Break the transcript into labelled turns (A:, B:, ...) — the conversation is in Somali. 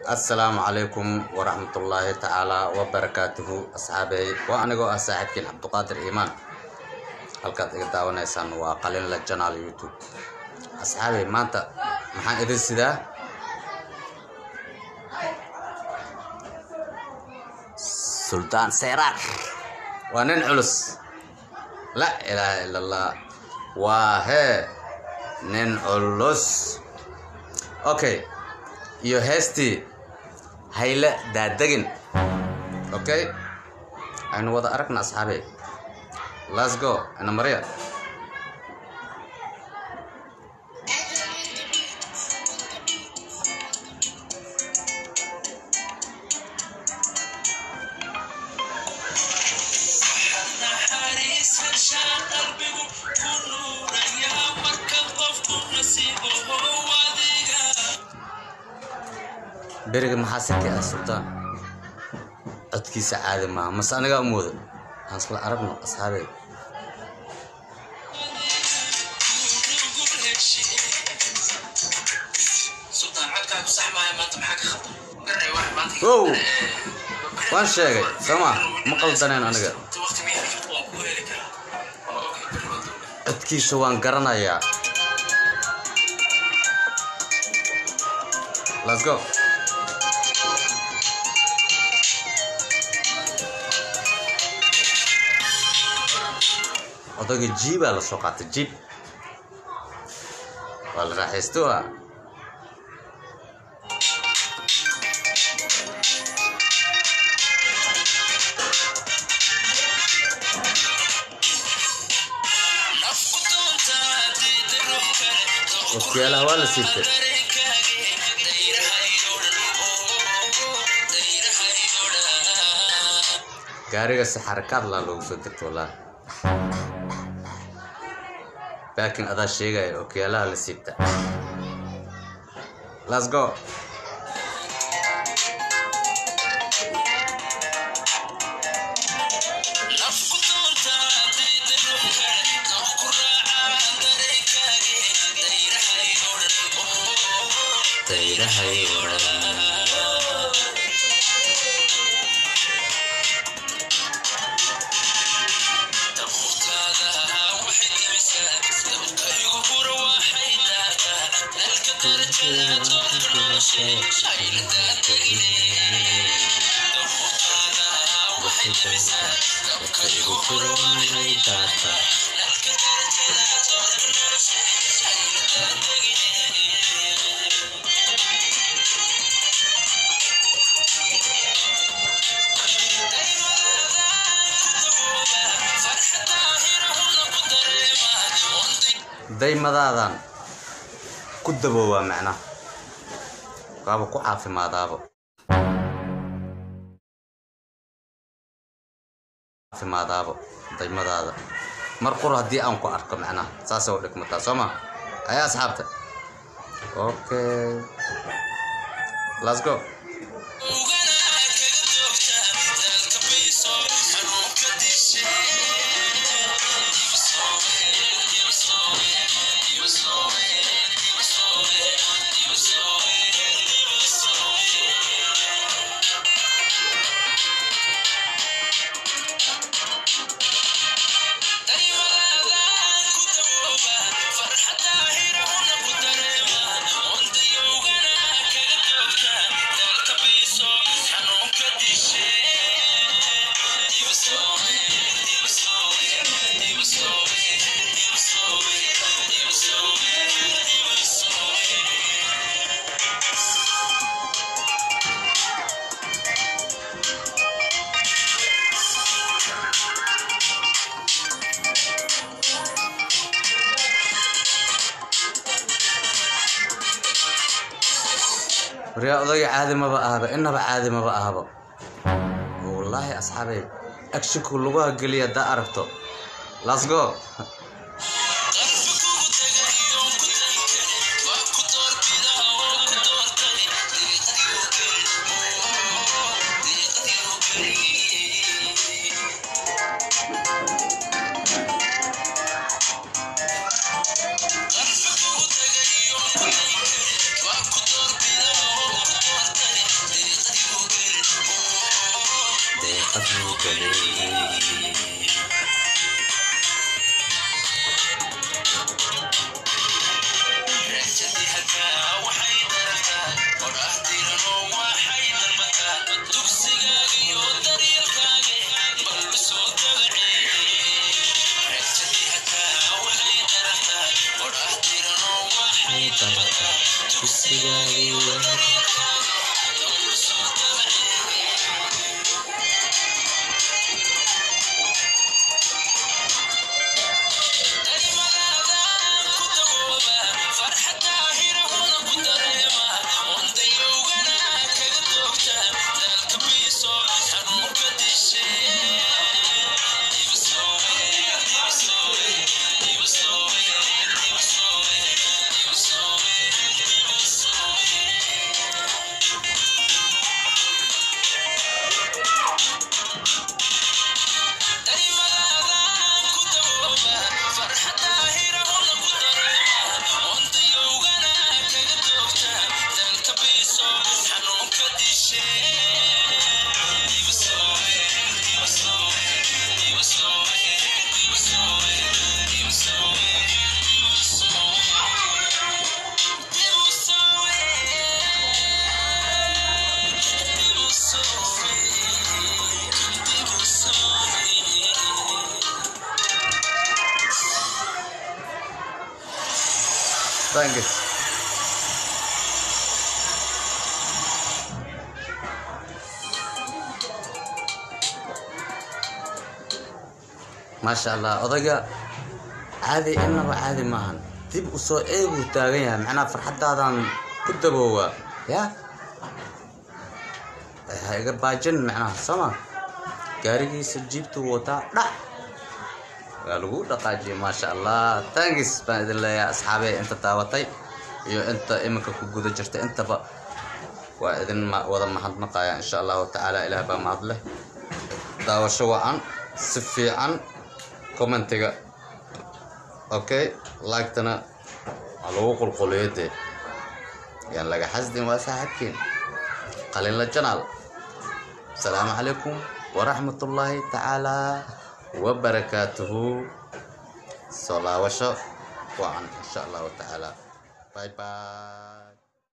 A: السلام عليكم ورحمة الله تعالى وبركاته أصحابي وأنا صاحبكين عبد القادر إيمان halkaad iga daawanaysaan waa qalin la channel YouTube asxaabi maanta maxaan idin sidaa Sultan Serak waa nin culus la ilaaha illa Allah waa nin culus okay iyo heesti hayla daadagin okay aynu wada aragna asxaabi. Let's go, Ana Maria. Beriga maxaa ka Sultan codkiisa caadi ma mas aniga umoodo aan isla aragno asxaabi. Wow, waan sheegay sama ma qaldaneen aniga codkiisa waan garanayaa. Let's go. Odaga jiib la soo qaatay jiib wala raaxaysto وكيلها ولا ستة gaariga si xarakaad la loogu soo degto walaa laakiin adaa sheegay okiyalaha la siibta. Let's go. daymadadan ku daboowa macna qaabo ku caafimaadaabo daymadaada mar qor hadii aan ku arko macna saas oo dhigmata Soma ayaa asxaabta. Okay, let's go. رياضي عادي ما بقى إنه بعادي ما بقى والله أصحابي أكشن كلها قليا دا عرفته. Let's go. Thanks. ما شاء الله odayga caadi inaba caadi maahan dib u soo eegu taagan yahay macna farxadaadan ku daboowa ya iga baajin macna sama gaarigiisa jiibtu wata dhac waa lagu dhaqaajiyay ما شاء الله thanks baan idin leeyahay asxaabay inta taawatay iyo inta iminka ku guda jirta intaba waa idin wada mahadnaqaya insha Allah taala ilaah baa mahad leh daawasho wacan si fiican commentiga okay like tana lagu qulquleeyay yaan laga xasdin waa saaxiibkiin qalin la janaal السلام عليكم ورحمة الله تعالى وبركاته صلاة وشكر وعن إن شاء الله تعالى باي باي.